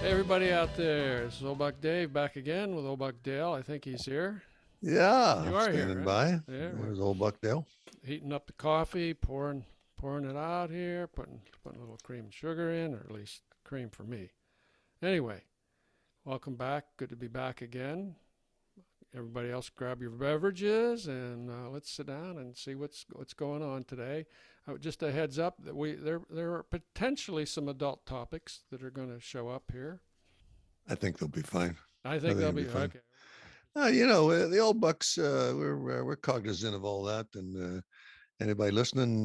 Hey, everybody out there. This is Old Buck Dave back again with Old Buck Dale. I think he's here. Yeah, You are here, standing right? by. Yeah, we're There's old Buckdale. heating up the coffee, pouring it out here, putting a little cream and sugar in, or at least cream for me. Anyway, welcome back. Good to be back again. Everybody else, grab your beverages and let's sit down and see what's going on today. Just a heads up that there are potentially some adult topics that are going to show up here. I think they'll be fine. I I think think they'll it'll be be fine. okay. The old Bucks. We're cognizant of all that, and anybody listening,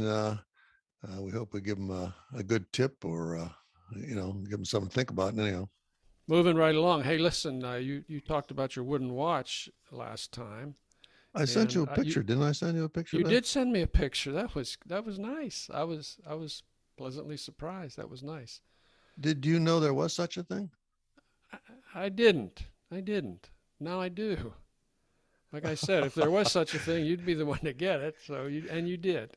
we hope we give them a good tip, or give them something to think about. Anyhow, Moving right along. Hey, listen, you talked about your wooden watch last time, I sent and you a you picture, didn't I? Send you a picture you of that. did send me a picture. That was nice. I was pleasantly surprised. That was nice. Did you know there was such a thing? I didn't. I didn't. Now I do. Like I said, if there was such a thing, you'd be the one to get it. You did.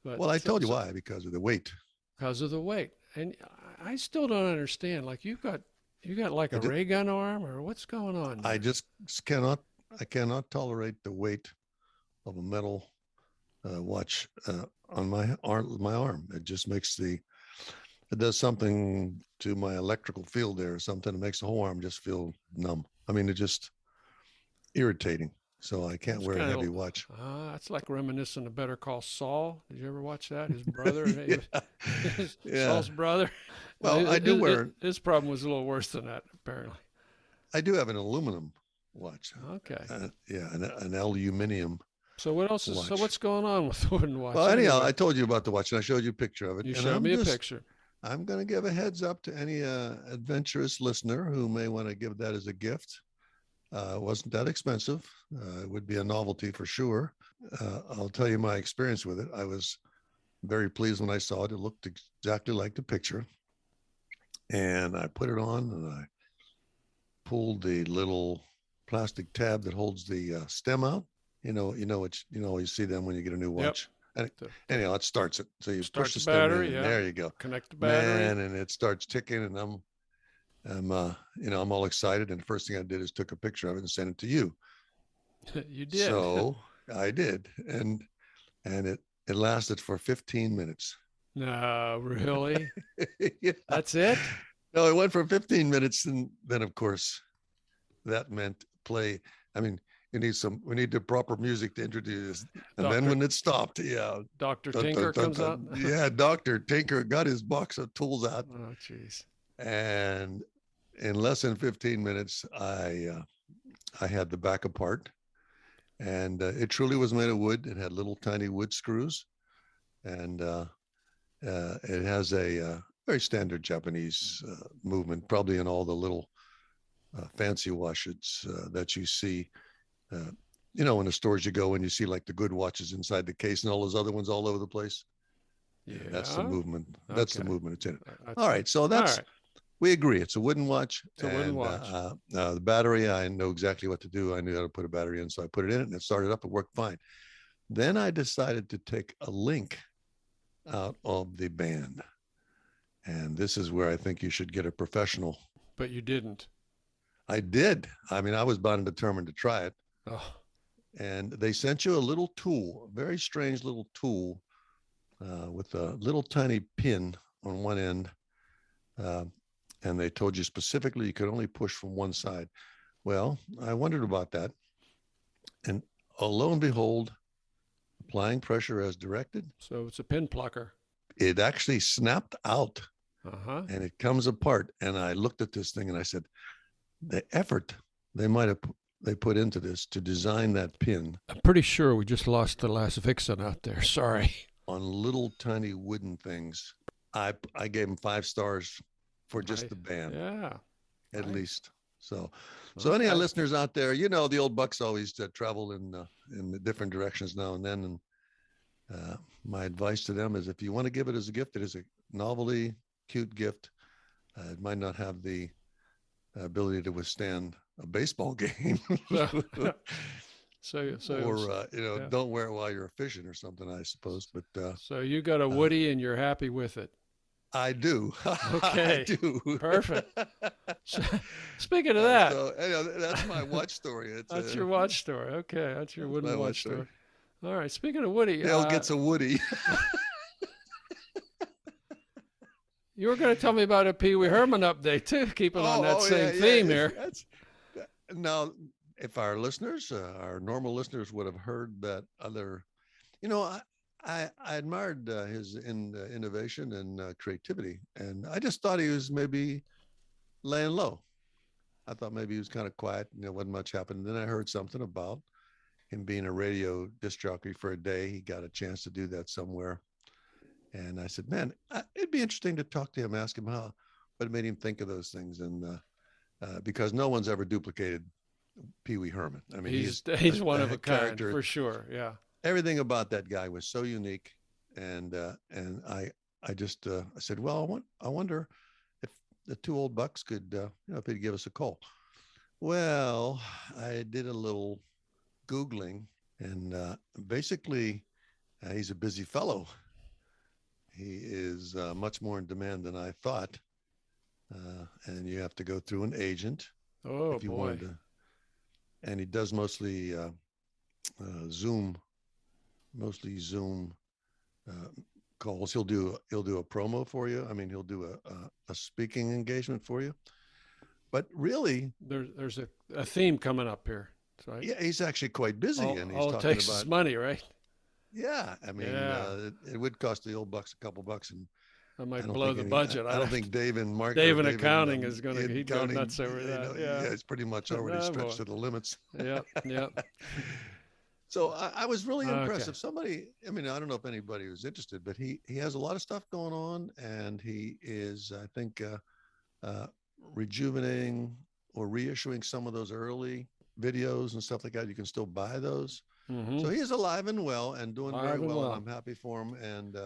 But Well, I so, told you so why, because of the weight. because of the weight, and I still don't understand. Like you got like I a just, ray gun arm, or what's going on I there? just cannot. I cannot tolerate the weight of a metal watch on my arm. It just makes it does something to my electrical field there or something. It makes the whole arm just feel numb. I mean, it's just irritating. So I can't It's wear a kind of heavy watch. that's like reminiscent of Better Call Saul. Did you ever watch that? His brother, Yeah, yeah. Saul's brother. Well, I do wear. His problem was a little worse than that, apparently. I do have an aluminum watch. Okay. Yeah, an aluminium So what else is? So watch. what's going on with the wooden Well, watch anyhow, I anyway? told you about the watch, and I showed you a picture of it. You And showed me a picture. I'm going to give a heads up to any adventurous listener who may want to give that as a gift. It wasn't that expensive. It would be a novelty for sure. I'll tell you my experience with it. I was very pleased when I saw it. It looked exactly like the picture. And I put it on and I pulled the little plastic tab that holds the stem out. You see them when you get a new Yep. watch. And The anyhow, it starts it. So you push start the the stem in battery. and Yeah. there you go. Connect the battery. Man, and it starts ticking and I'm all excited. And the first thing I did is took a picture of it and sent it to you. You did. So I did. And it lasted for 15 minutes. No, really? Yeah. That's it? No, it went for 15 minutes. And then, of course, that meant play. I mean, we need the proper music to introduce. And then Doctor when it stopped, yeah. Doctor Dun, dun, Tinker dun, comes out. dun. Yeah, Dr. Tinker got his box of tools out. Oh, jeez. And in less than 15 minutes, I had the back apart. And it truly was made of wood. It had little tiny wood screws. And it has a very standard Japanese movement, probably in all the little fancy watches that you see. Uh, in the stores you go and you see like the good watches inside the case and all those other ones all over the place. Yeah, that's the Yeah. movement. That's the Okay. movement. It's in it. That's All right. So all right. we agree. It's a wooden watch. It's a wooden And watch. the battery, I know exactly what to do. I knew how to put a battery in. So I put it in it and it started up. It worked fine. Then I decided to take a link out of the band. And this is where I think you should get a professional. But you didn't. I did. I mean, I was bound and determined to try it. Oh, And they sent you a little tool, a very strange little tool with a little tiny pin on one end. And they told you specifically you could only push from one side. Well, I wondered about that. And lo and behold, applying pressure as directed, so it's a pin plucker. it actually snapped out Uh-huh. and it comes apart. And I looked at this thing and I said, the effort they put into this to design that pin I'm pretty sure we just lost the last Vixen out there. Sorry. on little tiny wooden things, I gave them 5 stars for just I, the band yeah. at Nice. least. So any Okay. listeners out there, the old Bucks always travel in the different directions now and then. And my advice to them is if you want to give it as a gift, it is a novelty, cute gift. It might not have the ability to withstand a baseball game. Or yeah. don't wear it while you're fishing or something, I suppose. But So you got a uh, Woody and you're happy with it. I do. I Okay, do. perfect. So, speaking of that, So anyway, that's my watch story. that's your watch story. Okay, that's your That's wooden my watch watch story. story. All right. Speaking of Woody, Dale gets a Woody. you were going to tell me about a Pee Wee Herman update too, keeping on that Yeah, same yeah. theme here. That's now. If our listeners, our normal listeners, would have heard that other, you know, I admired his innovation and creativity, and I just thought he was maybe laying low. I thought maybe he was kind of quiet, and there wasn't much happening. Then I heard something about him being a radio disc jockey for a day. He got a chance to do that somewhere. And I said, man, it'd be interesting to talk to him, ask him what made him think of those things. And because no one's ever duplicated Pee Wee Herman. I mean, He's one of a a kind character. for sure. Yeah. Everything about that guy was so unique. And I just, I said, well, I wonder if the two old bucks could, if they'd give us a call. Well, I did a little Googling, and basically, he's a busy fellow. He is much more in demand than I thought. And you have to go through an agent Oh if you boy. wanted to. And he does mostly Zoom, uh, calls. He'll do a promo for you. I mean, he'll do a speaking engagement for you. But really, There's a theme coming up here. Right. yeah, he's actually quite busy, and he's All it talking takes about. is money, right? Yeah, I mean, Yeah. it would cost the old bucks a couple bucks, and I might blow the budget. I don't think Dave and Mark or Dave in Dave and accounting is going to, he'd go counting, nuts over that. yeah, Yeah. it's pretty much already Oh, boy. stretched to the limits. Yep. Yep. So I was really impressed. Okay. If somebody, I mean, I don't know if anybody was interested, but he has a lot of stuff going on, and he is, I think, rejuvenating or reissuing some of those early videos and stuff like that. You can still buy those. Mm-hmm. So he's alive and well and doing Alive very and well, well. and I'm happy for him. And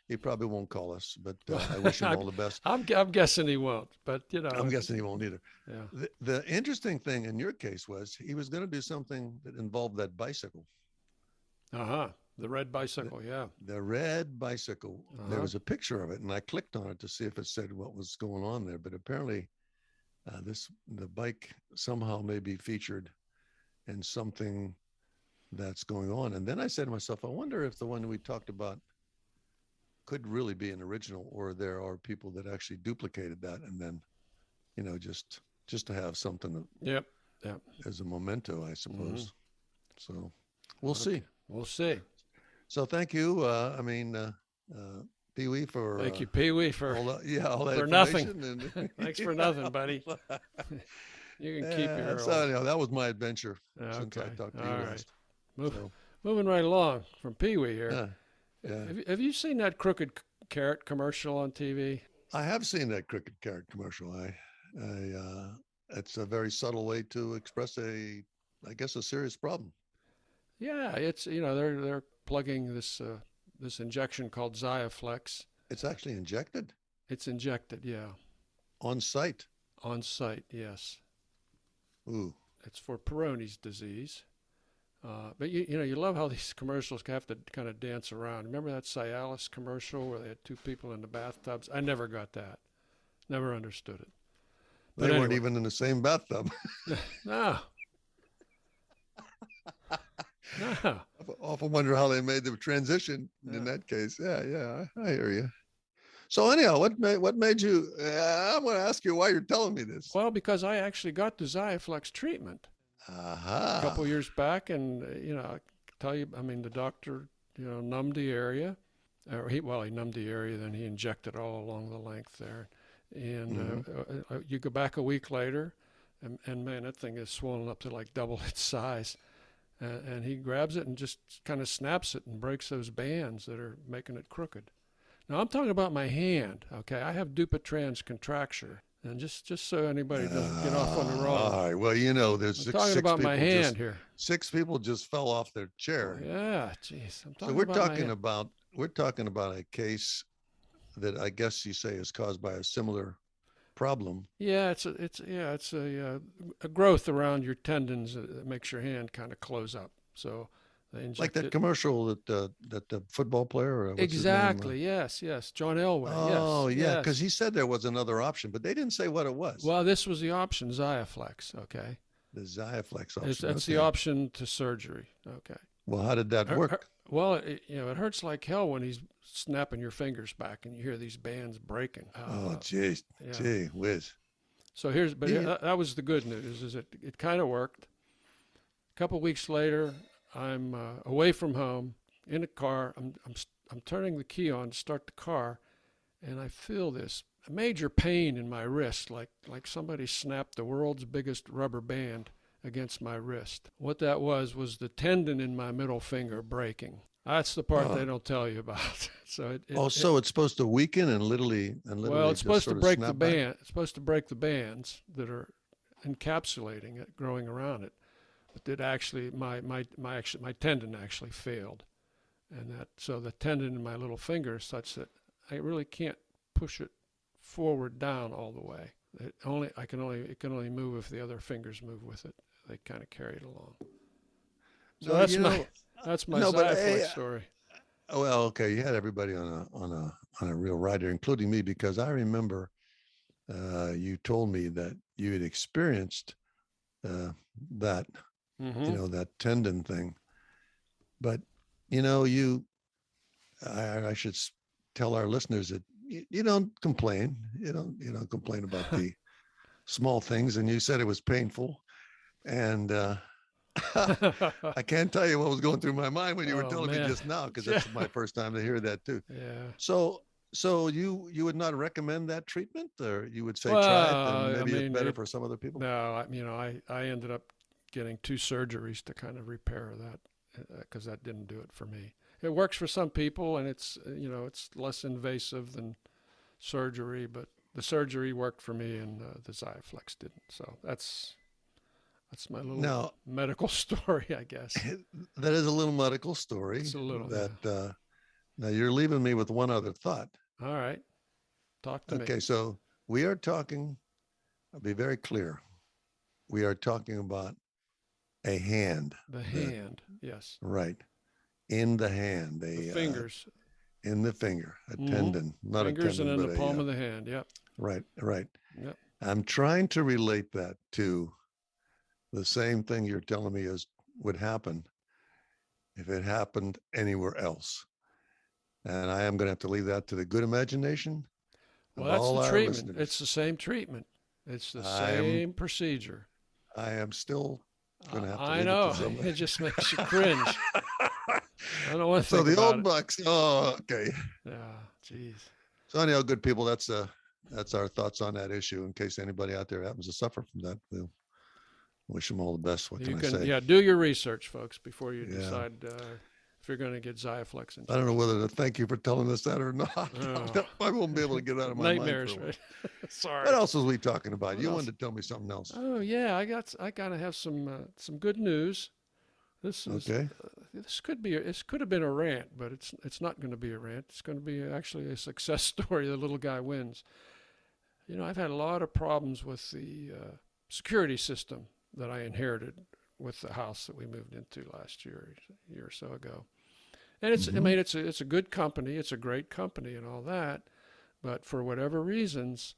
he probably won't call us, but I wish him all the best. I'm guessing he won't, but I'm guessing he won't either. Yeah. The interesting thing in your case was he was going to do something that involved that bicycle. The red bicycle. Yeah. The red bicycle. There Uh-huh. was a picture of it, and I clicked on it to see if it said what was going on there. But apparently, the bike somehow may be featured in something that's going on. And then I said to myself, I wonder if the one we talked about could really be an original, or there are people that actually duplicated that, and then, just to have something. Yep. Yep. As a memento, I suppose. Mm-hmm. So we'll see. We'll see. So thank you. Pee Wee, for thank you, Pee Wee, for all that for nothing. And, Thanks for nothing, buddy. You can keep your. So anyhow, that was my adventure since I Okay. talked to All you right. last. Moving right along from Pee Wee here. Yeah. Have you seen that crooked carrot commercial on TV? I have seen that crooked carrot commercial. It's a very subtle way to express I guess, a serious problem. Yeah, it's they're plugging this injection called Xiaflex. It's actually injected. It's injected, yeah. On site. On site, yes. Ooh. It's for Peyronie's disease. But you love how these commercials have to kind of dance around. Remember that Cialis commercial where they had two people in the bathtubs? I never got that. Never understood it. But They anyway. weren't even in the same bathtub. No. No. I often wonder how they made the transition in that case. Yeah, I hear you. So anyhow, what made you? I'm going to ask you why you're telling me this. Well, because I actually got the Xiaflex treatment a couple years back, and I tell you, I mean, the doctor, numbed the area. He numbed the area, then he injected all along the length there, and you go back a week later, and man, that thing is swollen up to like double its size. And he grabs it and just kind of snaps it and breaks those bands that are making it crooked. Now, I'm talking about my hand, okay? I have Dupuytren's contracture. And just so anybody doesn't get off on the wrong. All right. Well, there's I'm talking about my hand here. 6 people just fell off their chair. Yeah, jeez. So we're talking about a case that I guess you say is caused by a similar problem. Yeah, it's a growth around your tendons that makes your hand kind of close up. So They Like that injected. commercial that the football player, what's his name? Exactly. Yes. Yes. John Elway. Oh Yes. yeah, because Yes. he said there was another option, but they didn't say what it was. Well, this was the option, Xiaflex. Okay. The Xiaflex It's option. that's the Okay. option to surgery. Okay. Well, how did that work? Well, it hurts like hell when he's snapping your fingers back and you hear these bands breaking. Oh, geez, Yeah. gee whiz. So but Yeah. that was the good news. Is it kind of worked. A couple weeks later, I'm away from home in a car. I'm turning the key on to start the car, and I feel this major pain in my wrist, like somebody snapped the world's biggest rubber band against my wrist. What that was the tendon in my middle finger breaking. That's the part Oh, they don't tell you about. So so it's supposed to weaken and well, literally it's just supposed to sort of break the snap back. band. It's supposed to break the bands that are encapsulating it, growing around it. But it actually, my tendon actually failed, and so the tendon in my little finger is such that I really can't push it forward down all the way. It can only move if the other fingers move with it. They kind of carry it along. So No, that's my no, but hey, Xiaflex story. well, okay, you had everybody on a real rider, including me, because I remember you told me that you had experienced uh, that Mm-hmm. that tendon thing, but you know you I should tell our listeners that you don't complain. You don't complain about the small things, and you said it was painful, and I can't tell you what was going through my mind when you were Oh telling me man. just now, because Yeah. that's my first time to hear that too. Yeah. So, you would not recommend that treatment, or you would say try it, and Well, I maybe it's mean, better for some other people. no, I ended up getting two surgeries to kind of repair that because that didn't do it for me. It works for some people, and it's less invasive than surgery, but the surgery worked for me, and the Xiaflex didn't. So that's my little Now, medical story, I guess. that is a little medical story. It's a little, That yeah. now you're leaving me with one other thought. All right, talk to me. Okay, so we are talking. I'll be very clear. We are talking about a hand. The The hand, yes, right in the hand, the a fingers, in the finger, a mm-hmm. tendon, not a Fingers, and tendon, then the but palm a of the hand. Yep, right, right. yep. I'm trying to relate that to the same thing you're telling me is would happen if it happened anywhere else. And I am going to have to leave that to the good imagination Well, of that's all the our treatment. It's listeners. the same treatment. It's the I am same procedure. I am still going to have to I leave it to know. somebody. It just makes you cringe. I don't want to So think the about old it. bucks. Oh, okay. Yeah, jeez. So anyhow, good people, that's our thoughts on that issue. In case anybody out there happens to suffer from that, we'll wish them all the best. What You can I can, say? yeah, do your research, folks, before you Yeah. decide if you're going to get Xiaflex I don't know injection. whether to thank you for telling us that or not. Oh, I won't be able to get it out of my mind for a nightmares, while. right? What Sorry. else was we talking about? What You else? wanted to tell me something else. Oh yeah, I gotta have some good news. This is Okay. this could have been a rant, but it's not going to be a rant. It's going to be actually a success story. The little guy wins. I've had a lot of problems with the security system that I inherited with the house that we moved into last year or so ago. And I Mm-hmm. mean, it's a good company. It's a great company and all that. But for whatever reasons,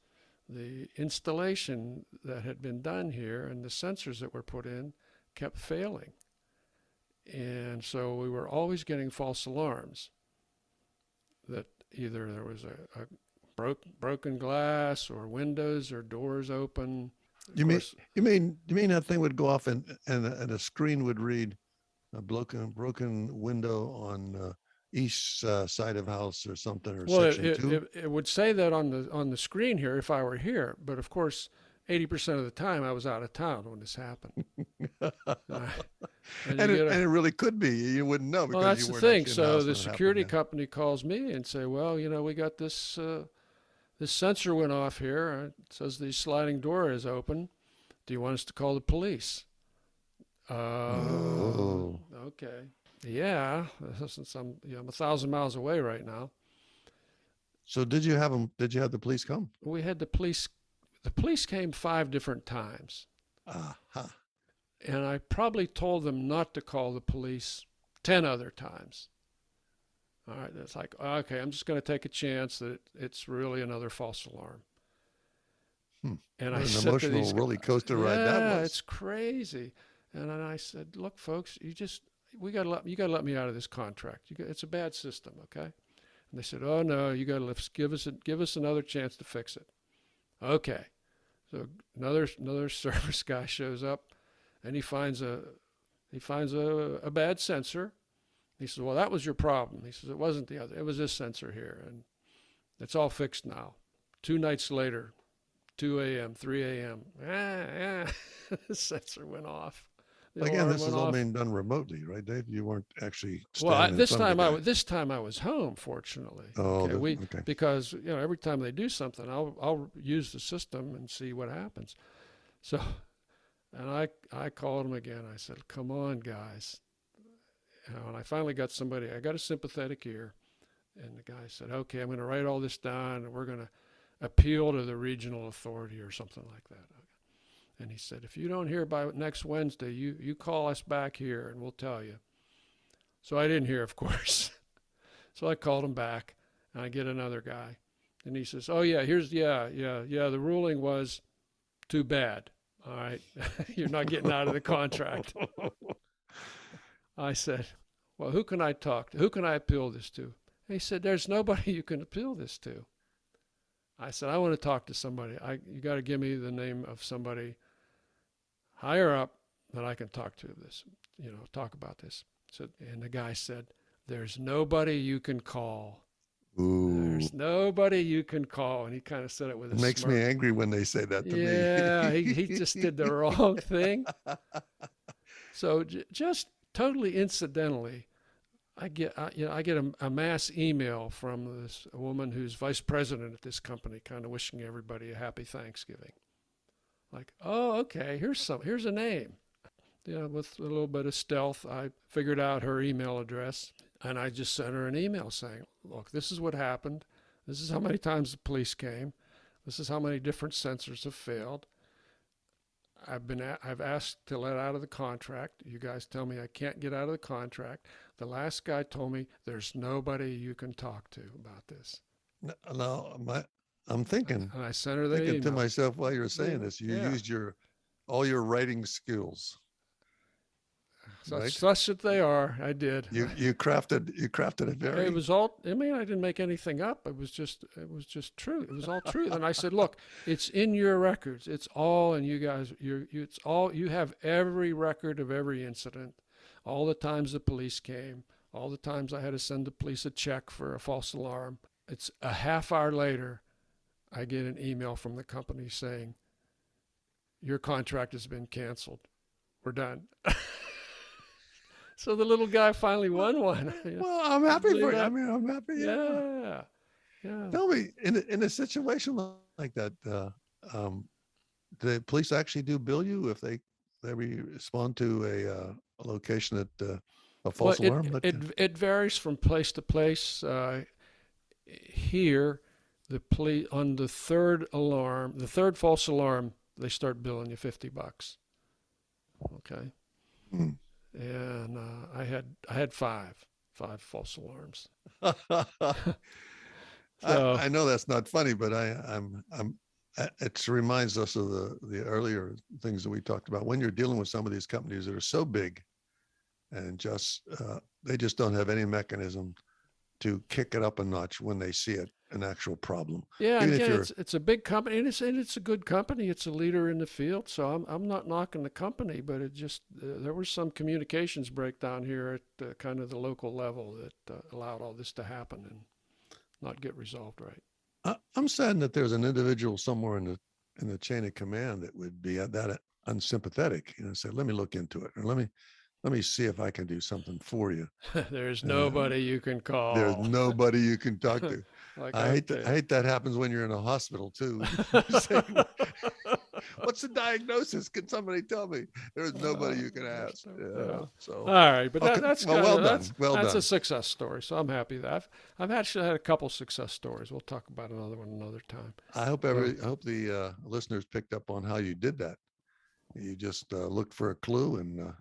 the installation that had been done here and the sensors that were put in kept failing. And so we were always getting false alarms that either there was a broken glass or windows or doors open. Of You mean course, you mean that thing would go off and a screen would read a broken window on east side of house or something or well, section two? it would say that on the screen here if I were here, but of course, 80% of the time I was out of town when this happened. Uh, and you And it get a and it really could be. You wouldn't know Well, because that's you the weren't thing. actually in the So house the when it happened. security Yeah. company calls me and say, well, we got this sensor went off here. It says the sliding door is open. Do you want us to call the police? Oh. Okay. Yeah, since I'm 1,000 miles away right now. So did you have them? Did you have the police come? We had the police. The police came 5 different times, Aha. and I probably told them not to call the police 10 other times. All right, it's like, okay, I'm just going to take a chance that it's really another false alarm. Hmm. And I What an said to emotional these guys, roller coaster ride that yeah, was. it's crazy. And then I said, look, folks, you got to let me out of this contract. It's a bad system, okay? And they said, oh no, you got to give us another chance to fix it. Okay. So another service guy shows up, and he finds a bad sensor. He says, well, that was your problem. He says, it wasn't the other. It was this sensor here, and it's all fixed now. 2 nights later, 2 a.m., 3 a.m. The sensor went off. The Again, alarm this went is all off. being done remotely, right, Dave? You weren't actually Well, standing in front of the guy. this time I was home, fortunately. Oh, Okay, okay. because every time they do something, I'll use the system and see what happens. So, and I called him again. I said, "Come on, guys." And I finally got somebody. I got a sympathetic ear, and the guy said, "Okay, I'm going to write all this down, and we're going to appeal to the regional authority or something like that." And he said, "If you don't hear by next Wednesday, you call us back here, and we'll tell you." So I didn't hear, of course. So I called him back, and I get another guy, and he says, "Oh yeah, yeah. The ruling was too bad. All right, you're not getting out of the contract." I said, "Well, who can I talk to? Who can I appeal this to?" He said, "There's nobody you can appeal this to." I said, "I want to talk to somebody. You got to give me the name of somebody higher up that I can talk to this, talk about this." So, and the guy said, "There's nobody you can call. Ooh, There's nobody you can call." And he kind of said it with it a makes me smirk. angry when they say that to me. Yeah, he just did the wrong thing. So just totally incidentally, I get a mass email from this woman who's vice president at this company, kind of wishing everybody a happy Thanksgiving. Like, oh, okay, here's a name. With a little bit of stealth, I figured out her email address, and I just sent her an email saying, "Look, this is what happened. This is how many times the police came. This is how many different sensors have failed. I've asked to let out of the contract. You guys tell me I can't get out of the contract. The last guy told me there's nobody you can talk to about this." Now, I'm thinking, And I sent her the thinking to email. myself while you're saying this, you Yeah, used all your writing skills, right? such that they are. I did. You crafted a It very was all. I mean, I didn't make anything up. It was just true. It was all true. And I said, "Look, it's in your records. It's all, and you guys, it's all. You have every record of every incident, all the times the police came, all the times I had to send the police a check for a false alarm." It's a half hour later, I get an email from the company saying, "Your contract has been canceled. We're done." So the little guy finally won one. well, I'm You happy believe for you. I that? mean, I'm happy. Yeah. Yeah. Yeah. Tell me, in a situation like that, um, the police actually do bill you if they respond to a location that a Well, false alarm? it varies from place to place. Here, the police on the third false alarm, they start billing you $50. Okay, Hmm. and I had five false alarms. I, So I know that's not funny, but it reminds us of the earlier things that we talked about. When you're dealing with some of these companies that are so big and just they just don't have any mechanism to kick it up a notch when they see an actual problem. yeah, and Even if again, you're it's a big company, and it's a good company. It's a leader in the field, so I'm not knocking the company, but it just there was some communications breakdown here at kind of the local level that allowed all this to happen and not get resolved right. I'm saddened that there's an individual somewhere in the chain of command that would be that unsympathetic, say, let me look into it, or let me see if I can do something for you. There's Uh, nobody you can there's call. nobody you can talk to. Like, I okay. hate that happens when you're in a hospital too. Say, what's the diagnosis? Can somebody tell me? There's nobody you can ask. Yeah. Yeah. So All right, but okay. that's Well, kind well of done. Well that's a done. success story. So I'm happy that I've actually had a couple success stories. We'll talk about another one another time. So I hope the listeners picked up on how you did that. You just looked for a clue and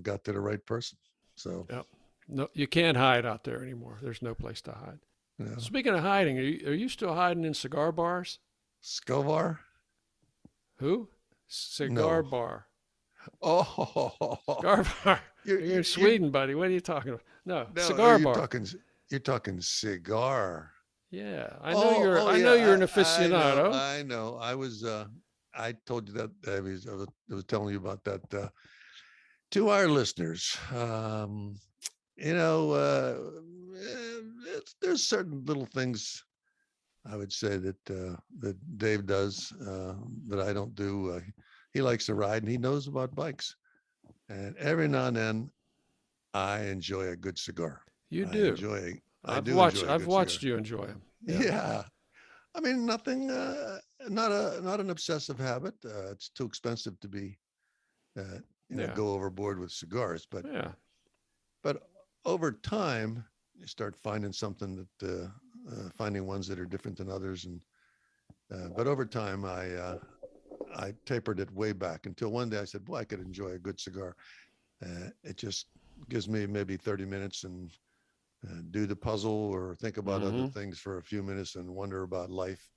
got to the right person. So Yep. No, you can't hide out there anymore. There's no place to hide. yeah. Speaking of hiding, are you still hiding in cigar bars? Scovar? Who? Cigar No. bar. Oh, Cigar bar. you You're in you Sweden, buddy. What are you talking about? No, no, cigar bar. you're talking cigar. Yeah, Oh I know you're yeah, an aficionado. I know. I told you that I was telling you about that to our listeners. You know, there's certain little things I would say that Dave does that I don't do. He likes to ride and he knows about bikes. And every now and then, I enjoy a good cigar. You I do. enjoy. I do enjoy a I've good cigar. watched you enjoy them. Yeah. Yeah. I mean, nothing. Not an obsessive habit. It's too expensive to be, Yeah. go overboard with cigars. Yeah. But over time, you start finding something that finding ones that are different than others, and but over time, I tapered it way back until one day I said, "Boy, I could enjoy a good cigar." It just gives me maybe 30 minutes and do the puzzle or think about other things for a few minutes and wonder about life.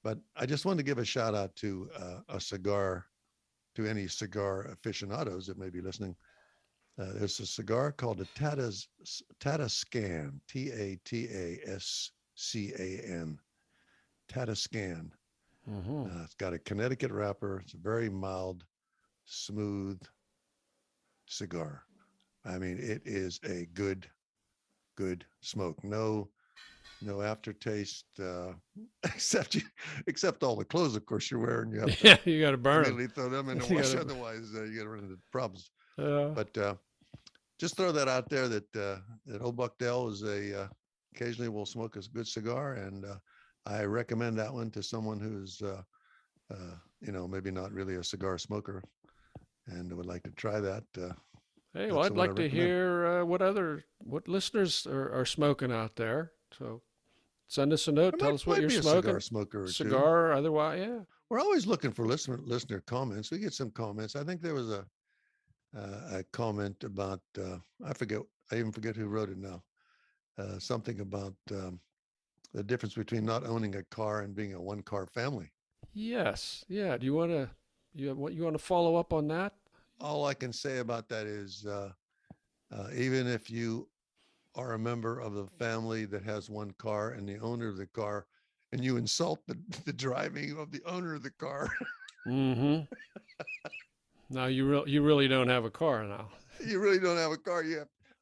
But I just wanted to give a shout out to any cigar aficionados that may be listening. There's a cigar called a Tatascan, Tatascan, Tatascan. It's got a Connecticut wrapper. It's a very mild, smooth cigar. I mean, it is a good smoke. No aftertaste, except all the clothes, of course, you're wearing. You have to Yeah, you got to burn them. immediately throw them in the wash. Otherwise, you get run into problems. Yeah. But just throw that out there that Old Buck Dell is occasionally will smoke a good cigar, and I recommend that one to someone who's maybe not really a cigar smoker and would like to try that. Hey, well, I'd like to hear what listeners are smoking out there. So send us a note. Tell us what you're smoking. Cigar smoker or cigar, otherwise, yeah. We're always looking for listener comments. We get some comments. I think there was a comment about I even forget who wrote it now. Something about the difference between not owning a car and being a one-car family. Yes. Yeah. Do you want to follow up on that? All I can say about that is even if you are a member of the family that has one car and the owner of the car, and you insult the driving of the owner of the car. Mm-hmm. Now you really don't have a car now. You really don't have a car.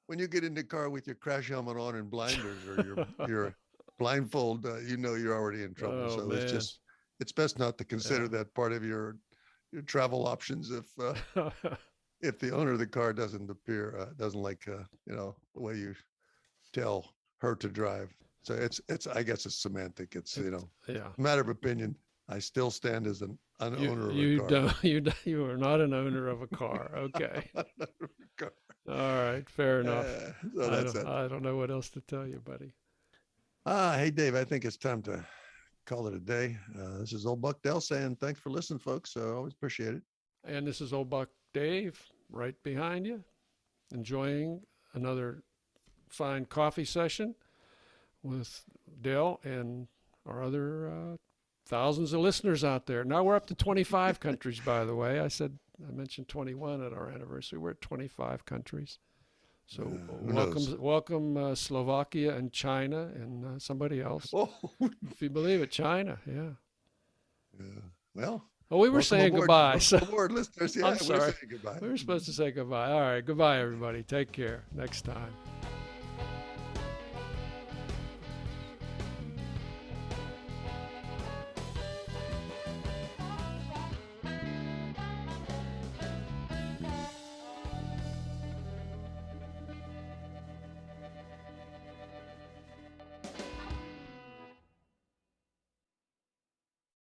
When you get in the car with your crash helmet on and blinders or your blindfold, you're already in trouble. Oh, so man. it's best not to consider that part of your travel options if the owner of the car doesn't like the way you tell her to drive. So it's I guess it's semantic. It's a matter of opinion. I still stand as an owner of a car. You are not an owner of a car. Okay. All right, fair enough. So I don't know what else to tell you, buddy. Hey Dave, I think it's time to call it a day. This is Old Buck Dell saying thanks for listening, folks. Always appreciate it. And this is Old Buck Dave right behind you, enjoying another fine coffee session with Dell and our other thousands of listeners out there. Now we're up to 25 countries, by the way. I mentioned 21 at our anniversary. We're at 25 countries. So welcome Slovakia and China and somebody else. Oh. If you believe it, China, yeah. Well. Oh, we were saying goodbye. Aboard, listeners. Yeah, I'm sorry. We're saying goodbye. We were supposed to say goodbye. All right, goodbye, everybody. Take care. Next time.